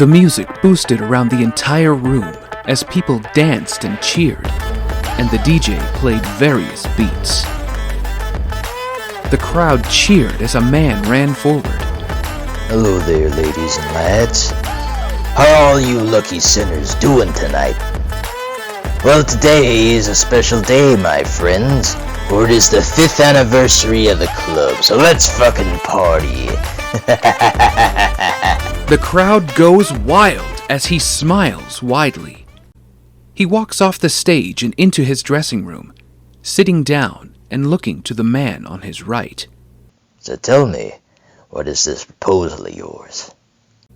The music boosted around the entire room as people danced and cheered, and the DJ played various beats. The crowd cheered as a man ran forward. Hello there, ladies and lads. How are all you lucky sinners doing tonight? Well, today is a special day, my friends, for it is the 5th anniversary of the club, so let's fucking party. The crowd goes wild as he smiles widely. He walks off the stage and into his dressing room, sitting down and looking to the man on his right. So tell me, what is this proposal of yours?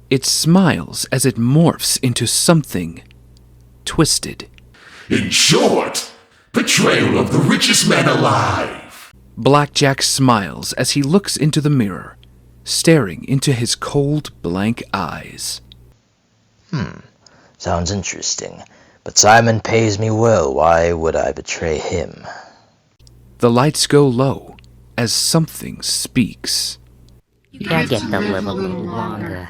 It smiles as it morphs into something twisted. In short, betrayal of the richest man alive. Blackjack smiles as he looks into the mirror, staring into his cold, blank eyes. Sounds interesting, but Simon pays me well. Why would I betray him? The lights go low as something speaks. You gotta get to live a little longer.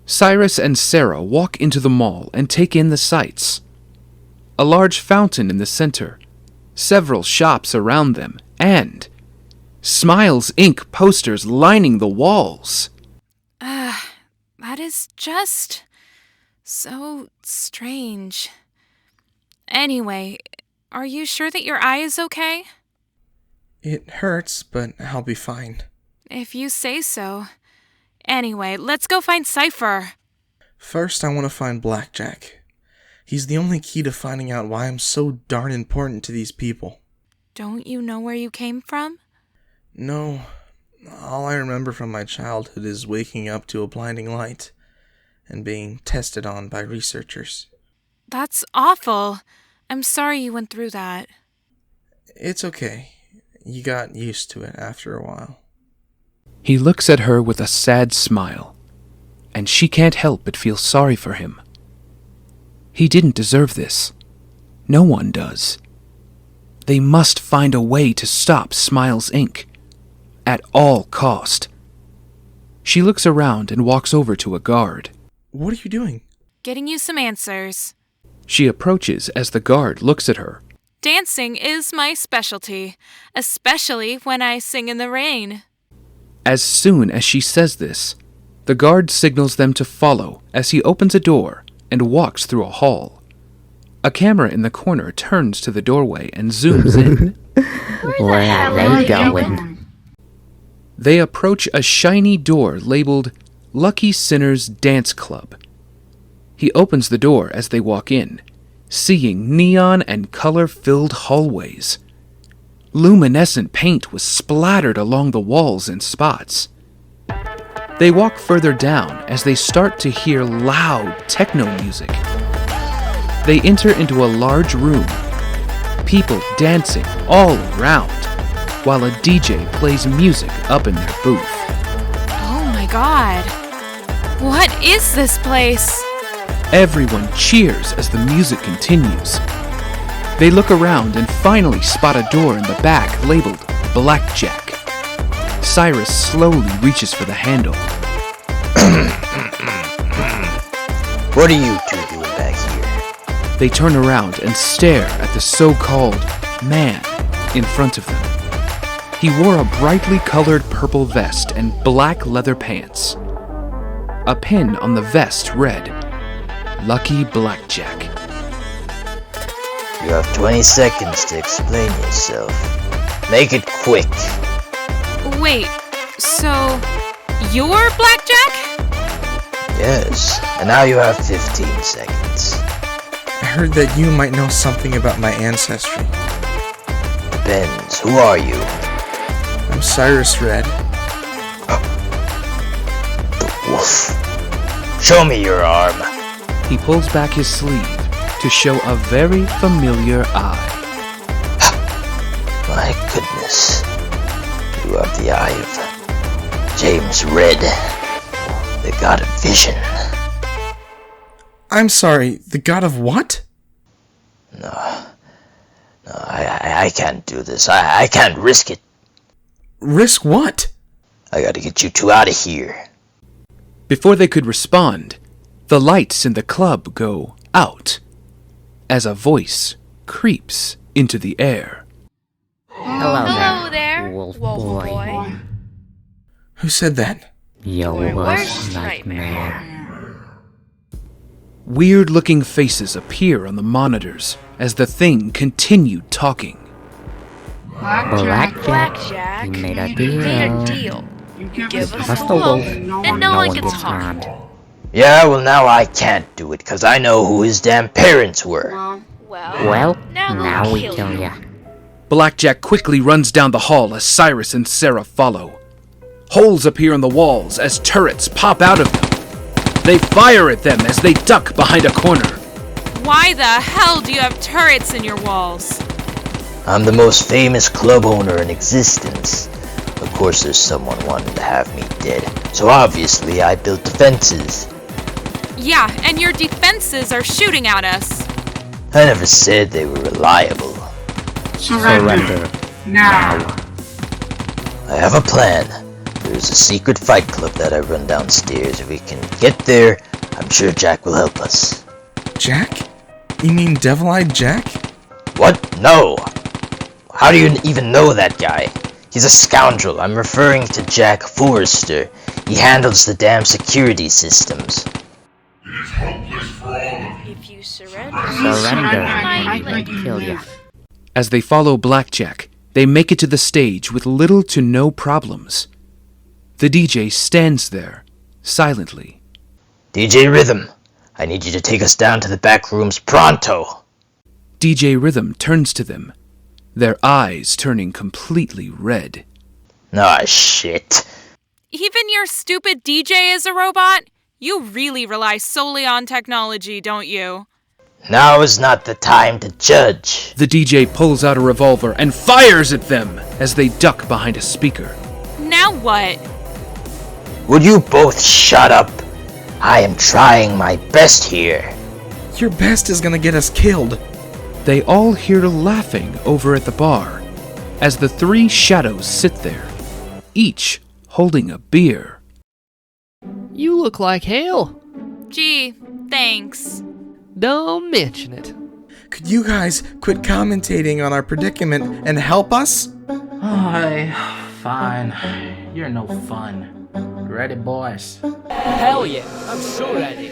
Cyrus and Sarah walk into the mall and take in the sights. A large fountain in the center, several shops around them, and Smiles Inc. posters lining the walls. That is just so strange. Anyway, are you sure that your eye is okay? It hurts, but I'll be fine. If you say so. Anyway, let's go find Cypher. First, I want to find Blackjack. He's the only key to finding out why I'm so darn important to these people. Don't you know where you came from? No. All I remember from my childhood is waking up to a blinding light and being tested on by researchers. That's awful. I'm sorry you went through that. It's okay. You got used to it after a while. He looks at her with a sad smile, and she can't help but feel sorry for him. He didn't deserve this. No one does. They must find a way to stop Smiles Inc. at all cost. She looks around and walks over to a guard. What are you doing? Getting you some answers. She approaches as the guard looks at her. Dancing is my specialty, especially when I sing in the rain. As soon as she says this, the guard signals them to follow as he opens a door and walks through a hall. A camera in the corner turns to the doorway and zooms in. Where are they going? They approach a shiny door labeled Lucky Sinners Dance Club. He opens the door as they walk in, seeing neon and color-filled hallways. Luminescent paint was splattered along the walls in spots. They walk further down as they start to hear loud techno music. They enter into a large room, people dancing all around, while a DJ plays music up in their booth. Oh my god. What is this place? Everyone cheers as the music continues. They look around and finally spot a door in the back labeled Blackjack. Cyrus slowly reaches for the handle. What are you two doing back here? They turn around and stare at the so-called man in front of them. He wore a brightly colored purple vest and black leather pants. A pin on the vest read, "Lucky Blackjack." You have 20 seconds to explain yourself. Make it quick. Wait, so you're Blackjack? Yes, and now you have 15 seconds. I heard that you might know something about my ancestry. Depends. Who are you? I'm Cyrus Red. The wolf. Show me your arm. He pulls back his sleeve to show a very familiar eye. My goodness. You have the eye of James Red, the god of vision. I'm sorry, the god of what? No, I can't do this. I can't risk it. Risk what? I gotta get you two out of here. Before they could respond, the lights in the club go out as a voice creeps into the air. Hello there, Wolf Boy. Who said that? Your worst nightmare. Weird-looking faces appear on the monitors as the thing continued talking. Blackjack, he made a deal. Give us Us the the wolf, wolf, and no one gets harmed. Yeah, well now I can't do it, cause I know who his damn parents were. Well, now we kill ya. Blackjack quickly runs down the hall as Cyrus and Sarah follow. Holes appear in the walls as turrets pop out of them. They fire at them as they duck behind a corner. Why the hell do you have turrets in your walls? I'm the most famous club owner in existence. Of course there's someone wanting to have me dead, so obviously I built defenses. Yeah, and your defenses are shooting at us. I never said they were reliable. Surrender. Now. I have a plan. There's a secret fight club that I run downstairs. If we can get there, I'm sure Jack will help us. Jack? You mean Devil-Eyed Jack? What? No! How do you even know that guy? He's a scoundrel. I'm referring to Jack Forrester. He handles the damn security systems. It is hopeless for all of you. If you surrender, I might kill ya. As they follow Blackjack, they make it to the stage with little to no problems. The DJ stands there, silently. DJ Rhythm, I need you to take us down to the back rooms pronto! DJ Rhythm turns to them, their eyes turning completely red. Aw, shit. Even your stupid DJ is a robot? You really rely solely on technology, don't you? Now is not the time to judge. The DJ pulls out a revolver and fires at them as they duck behind a speaker. Now what? Would you both shut up? I am trying my best here. Your best is gonna get us killed. They all hear laughing over at the bar as the three shadows sit there, each holding a beer. You look like hell. Gee, thanks. Don't mention it. Could you guys quit commentating on our predicament and help us? Fine. You're no fun. Ready, boys? Hell yeah, I'm so ready.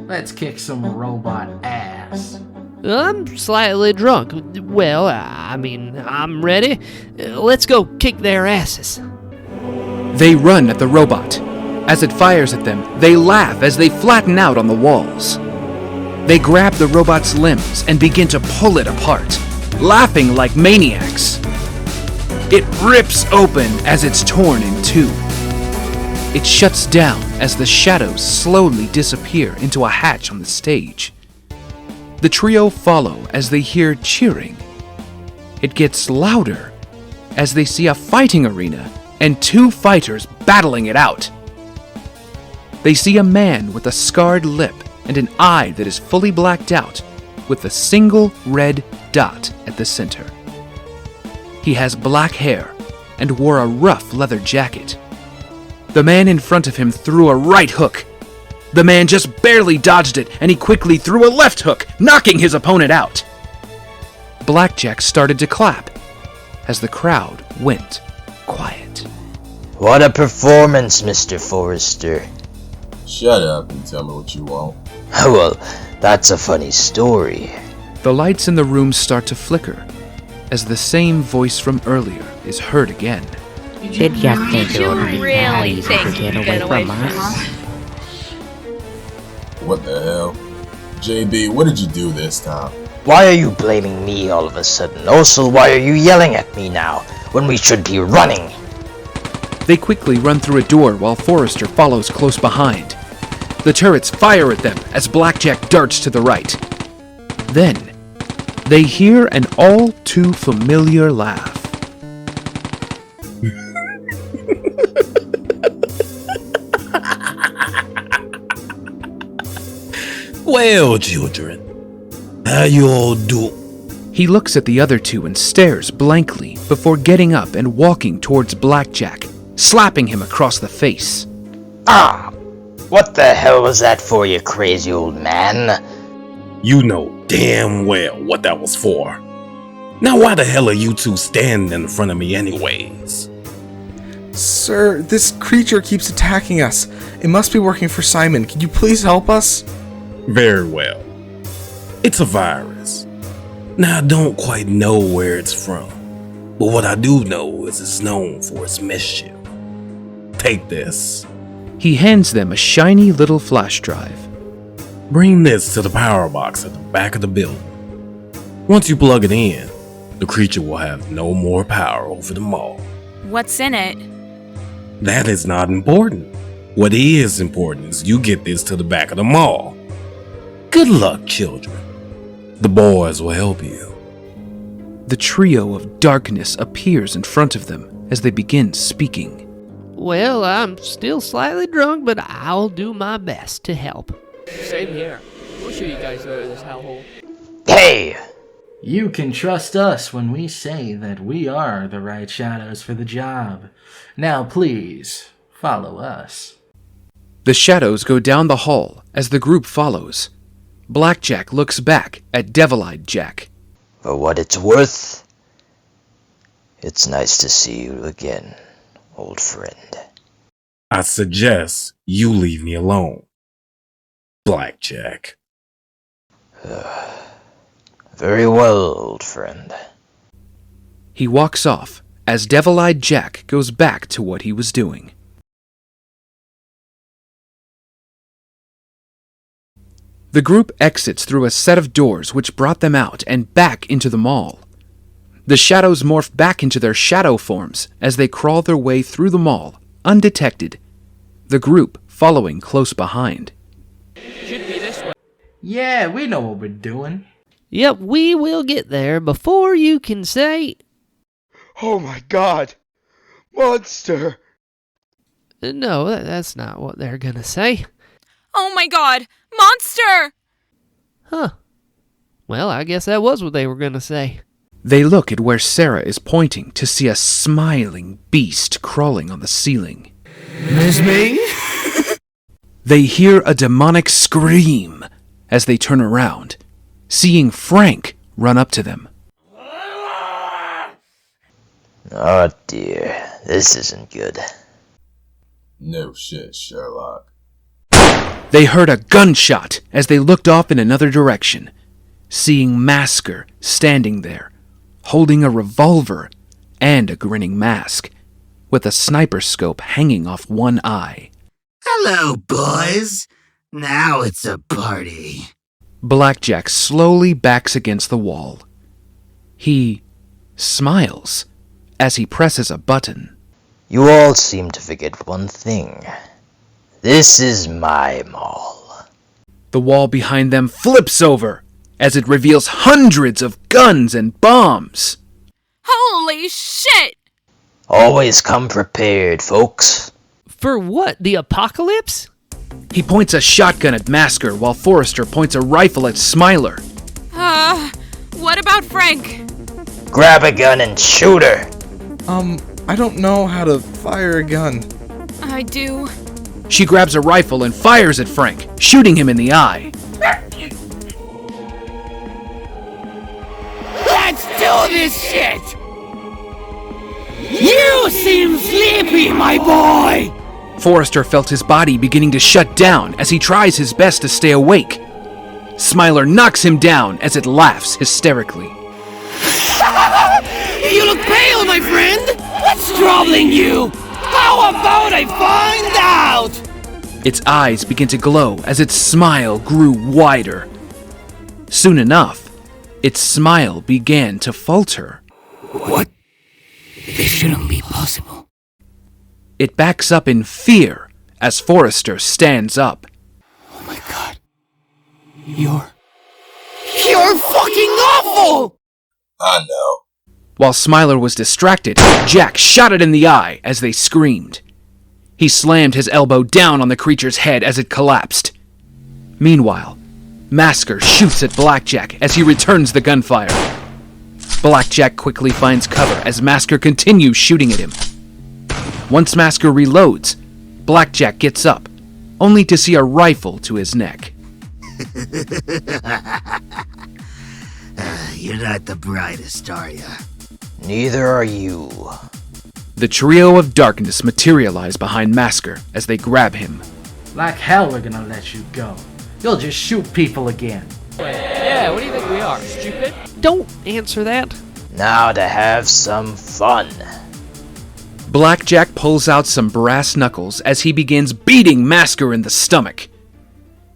Let's kick some robot ass. I'm slightly drunk. Well, I'm ready. Let's go kick their asses. They run at the robot. As it fires at them, they laugh as they flatten out on the walls. They grab the robot's limbs and begin to pull it apart, laughing like maniacs. It rips open as it's torn in two. It shuts down as the shadows slowly disappear into a hatch on the stage. The trio follow as they hear cheering. It gets louder as they see a fighting arena and two fighters battling it out. They see a man with a scarred lip and an eye that is fully blacked out with a single red dot at the center. He has black hair, and wore a rough leather jacket. The man in front of him threw a right hook. The man just barely dodged it, and he quickly threw a left hook, knocking his opponent out. Blackjack started to clap as the crowd went quiet. What a performance, Mr. Forrester. Shut up and tell me what you want. Well, that's a funny story. The lights in the room start to flicker as the same voice from earlier is heard again. Did you think it would be that really easy to think get you away get away from from us? What the hell? JB, what did you do this time? Why are you blaming me all of a sudden? Also, why are you yelling at me now, when we should be running? They quickly run through a door while Forrester follows close behind. The turrets fire at them as Blackjack darts to the right. Then, they hear an all too familiar laugh. Well, children, how you all do? He looks at the other two and stares blankly before getting up and walking towards Blackjack, slapping him across the face. Ah! What the hell was that for, you crazy old man? You know damn well what that was for. Now why the hell are you two standing in front of me anyways? Sir, this creature keeps attacking us. It must be working for Simon. Can you please help us? Very well. It's a virus. Now I don't quite know where it's from, but what I do know is it's known for its mischief. Take this. He hands them a shiny little flash drive. Bring this to the power box at the back of the building. Once you plug it in, the creature will have no more power over the mall. What's in it? That is not important. What is important is you get this to the back of the mall. Good luck, children. The boys will help you. The trio of darkness appears in front of them as they begin speaking. Well, I'm still slightly drunk, but I'll do my best to help. Same here. We'll show you guys this hellhole. Hey! You can trust us when we say that we are the right shadows for the job. Now please, follow us. The shadows go down the hall as the group follows. Blackjack looks back at Devil-Eyed Jack. For what it's worth, it's nice to see you again, old friend. I suggest you leave me alone, Blackjack. Very well, old friend. He walks off as Devil-Eyed Jack goes back to what he was doing. The group exits through a set of doors which brought them out and back into the mall. The shadows morph back into their shadow forms as they crawl their way through the mall, undetected, the group following close behind. Should be this way. Yeah, we know what we're doing. Yep, we will get there before you can say... Oh my god! Monster! No, that's not what they're gonna say. Oh my god! Monster! Huh. Well, I guess that was what they were gonna say. They look at where Sarah is pointing to see a smiling beast crawling on the ceiling. Miss me? They hear a demonic scream as they turn around, seeing Frank run up to them. Oh dear, this isn't good. No shit, Sherlock. They heard a gunshot as they looked off in another direction, seeing Masker standing there, holding a revolver and a grinning mask, with a sniper scope hanging off one eye. Hello, boys. Now it's a party. Blackjack slowly backs against the wall. He smiles as he presses a button. You all seem to forget one thing. This is my mall. The wall behind them flips over as it reveals hundreds of guns and bombs. Holy shit! Always come prepared, folks. For what? The apocalypse? He points a shotgun at Masker while Forrester points a rifle at Smiler. What about Frank? Grab a gun and shoot her. I don't know how to fire a gun. I do. She grabs a rifle and fires at Frank, shooting him in the eye. Let's do this shit! You seem sleepy, my boy! Forrester felt his body beginning to shut down as he tries his best to stay awake. Smiler knocks him down as it laughs hysterically. You look pale, my friend! What's troubling you? How about I find out? Its eyes begin to glow as its smile grew wider. Soon enough, its smile began to falter. What? This shouldn't be possible. It backs up in fear as Forrester stands up. Oh my god. You're fucking awful! I know. While Smiler was distracted, Jack shot it in the eye as they screamed. He slammed his elbow down on the creature's head as it collapsed. Meanwhile, Masker shoots at Blackjack as he returns the gunfire. Blackjack quickly finds cover as Masker continues shooting at him. Once Masker reloads, Blackjack gets up, only to see a rifle to his neck. You're not the brightest, are you? Neither are you. The trio of darkness materialize behind Masker as they grab him. Like hell we're gonna let you go. You'll just shoot people again. Yeah, what do you think we are, stupid? Don't answer that. Now to have some fun. Blackjack pulls out some brass knuckles as he begins beating Masker in the stomach.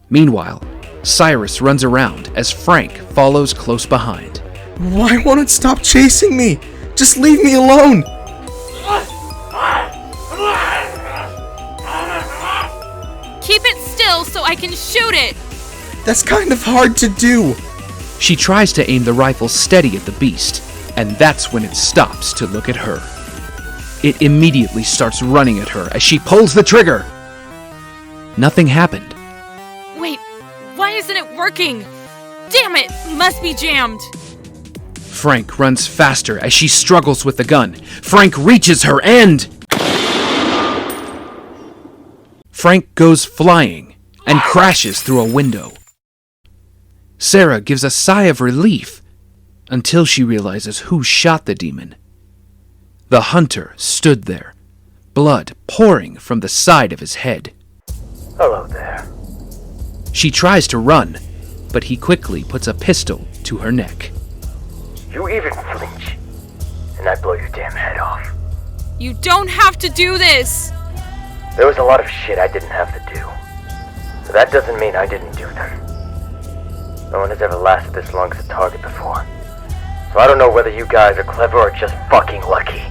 Meanwhile, Cyrus runs around as Frank follows close behind. Why won't it stop chasing me? Just leave me alone! Keep it still so I can shoot it! That's kind of hard to do. She tries to aim the rifle steady at the beast, and that's when it stops to look at her. It immediately starts running at her as she pulls the trigger. Nothing happened. Wait, why isn't it working? Damn it, must be jammed. Frank runs faster as she struggles with the gun. Frank reaches her and... Frank goes flying and crashes through a window. Sarah gives a sigh of relief until she realizes who shot the demon. The hunter stood there, blood pouring from the side of his head. Hello there. She tries to run, but he quickly puts a pistol to her neck. You even flinch, and I blow your damn head off. You don't have to do this! There was a lot of shit I didn't have to do. But that doesn't mean I didn't do them. No one has ever lasted this long as a target before. So I don't know whether you guys are clever or just fucking lucky.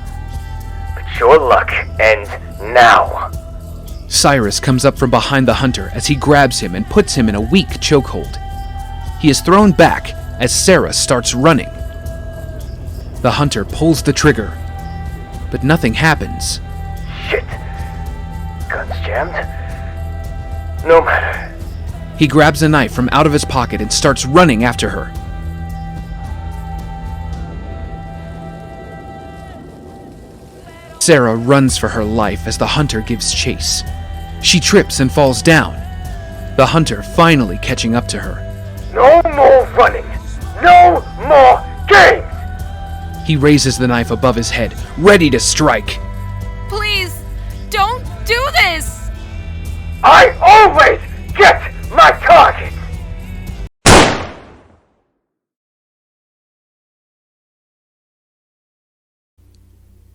But your luck ends now. Cyrus comes up from behind the hunter as he grabs him and puts him in a weak chokehold. He is thrown back as Sarah starts running. The hunter pulls the trigger, but nothing happens. Shit. Gun's jammed? No matter. He grabs a knife from out of his pocket and starts running after her. Sarah runs for her life as the hunter gives chase. She trips and falls down, the hunter finally catching up to her. No more running! No more games! He raises the knife above his head, ready to strike. Please, don't do this! I always get my target!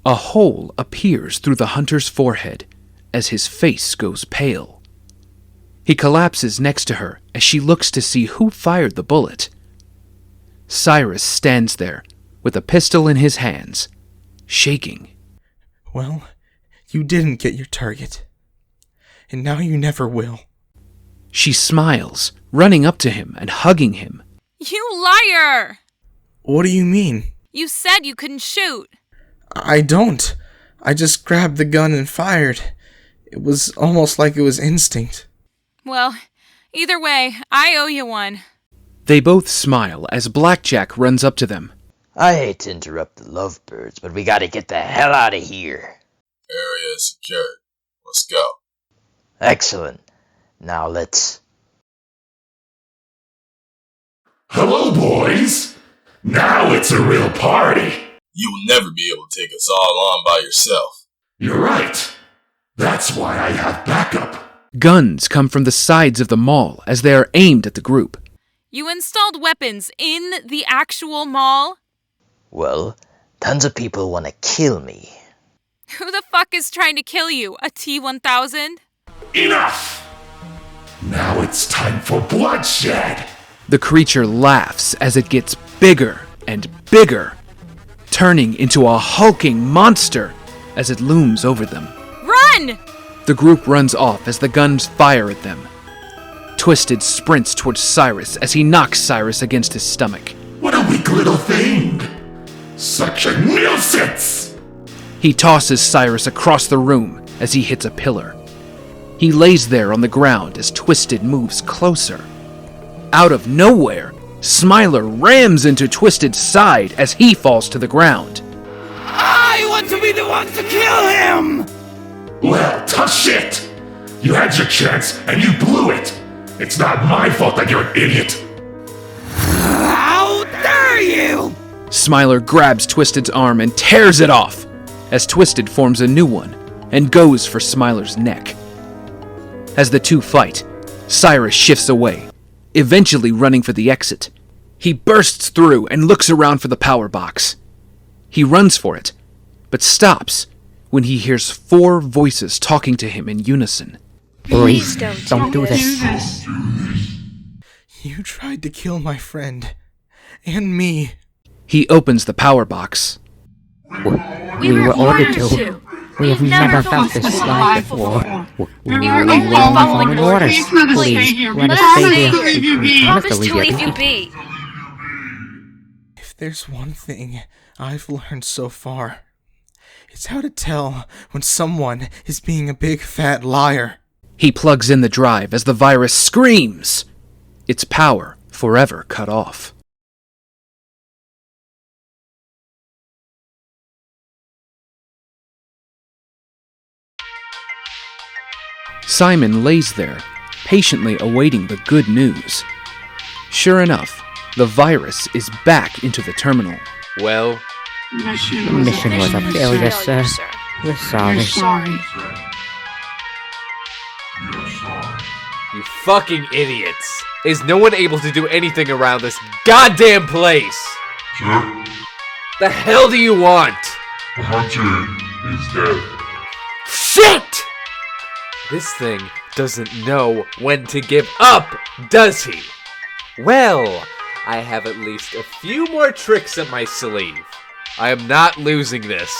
A hole appears through the hunter's forehead as his face goes pale. He collapses next to her as she looks to see who fired the bullet. Cyrus stands there with a pistol in his hands, shaking. Well, you didn't get your target. And now you never will. She smiles, running up to him and hugging him. You liar! What do you mean? You said you couldn't shoot. I don't. I just grabbed the gun and fired. It was almost like it was instinct. Well, either way, I owe you one. They both smile as Blackjack runs up to them. I hate to interrupt the lovebirds, but we gotta get the hell out of here. Area is secured. Let's go. Excellent. Now let's... Hello, boys! Now it's a real party! You will never be able to take us all on by yourself. You're right. That's why I have backup. Guns come from the sides of the mall as they are aimed at the group. You installed weapons in the actual mall? Well, tons of people want to kill me. Who the fuck is trying to kill you? A T-1000? Enough! Now it's time for bloodshed! The creature laughs as it gets bigger and bigger, turning into a hulking monster as it looms over them. Run! The group runs off as the guns fire at them. Twisted sprints towards Cyrus as he knocks Cyrus against his stomach. What a weak little thing! Such a nuisance! He tosses Cyrus across the room as he hits a pillar. He lays there on the ground as Twisted moves closer. Out of nowhere, Smiler rams into Twisted's side as he falls to the ground. I want to be the one to kill him! Well, tough shit! You had your chance and you blew it! It's not my fault that you're an idiot! How dare you! Smiler grabs Twisted's arm and tears it off as Twisted forms a new one and goes for Smiler's neck. As the two fight, Cyrus shifts away, eventually running for the exit. He bursts through and looks around for the power box. He runs for it, but stops when he hears 4 voices talking to him in unison. Please don't do this. You tried to kill my friend. And me. He opens the power box. We were ordered to. We have never felt this life before. We were only following orders. Please, let us stay here. We promise to leave you be. If there's one thing I've learned so far, it's how to tell when someone is being a big fat liar. He plugs in the drive as the virus screams, its power forever cut off. Simon lays there, patiently awaiting the good news. Sure enough, the virus is back into the terminal. Well, the mission was a failure, sir. We're sorry. You fucking idiots! Is no one able to do anything around this goddamn place? Sir? The hell do you want? The hunter is dead. Shit! This thing doesn't know when to give up, does he? Well, I have at least a few more tricks up my sleeve. I am not losing this.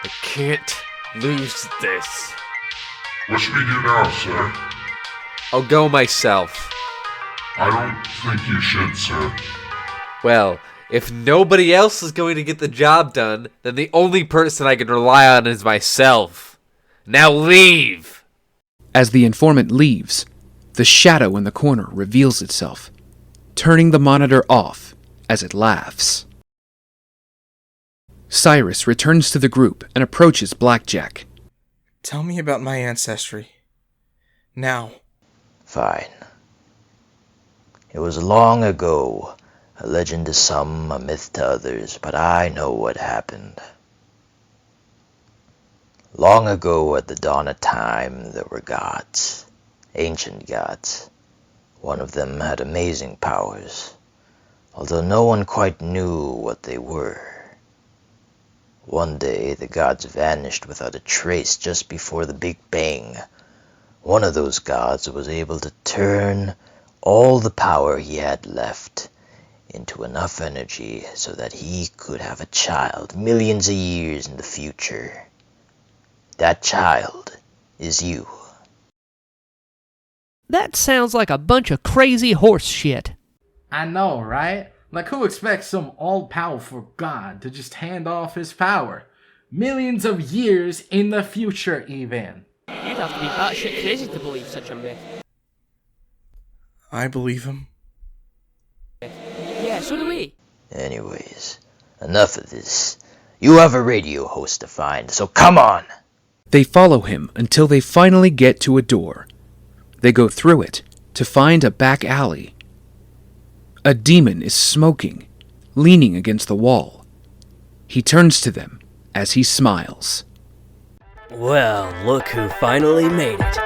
I can't lose this. What should we do now, sir? I'll go myself. I don't think you should, sir. Well, if nobody else is going to get the job done, then the only person I can rely on is myself. Now leave! As the informant leaves, the shadow in the corner reveals itself, turning the monitor off as it laughs. Cyrus returns to the group and approaches Blackjack. Tell me about my ancestry. Now. Fine. It was long ago, a legend to some, a myth to others, but I know what happened. Long ago, at the dawn of time, there were gods, ancient gods. One of them had amazing powers, although no one quite knew what they were. One day, the gods vanished without a trace just before the Big Bang. One of those gods was able to turn all the power he had left into enough energy so that he could have a child millions of years in the future. That child is you. That sounds like a bunch of crazy horse shit. I know, right? Like, who expects some all-powerful god to just hand off his power? Millions of years in the future, even. You'd have to be batshit crazy to believe such a myth. I believe him. Yeah, so do we. Anyways, enough of this. You have a radio host to find, so come on! They follow him until they finally get to a door. They go through it to find a back alley. A demon is smoking, leaning against the wall. He turns to them as he smiles. Well, look who finally made it.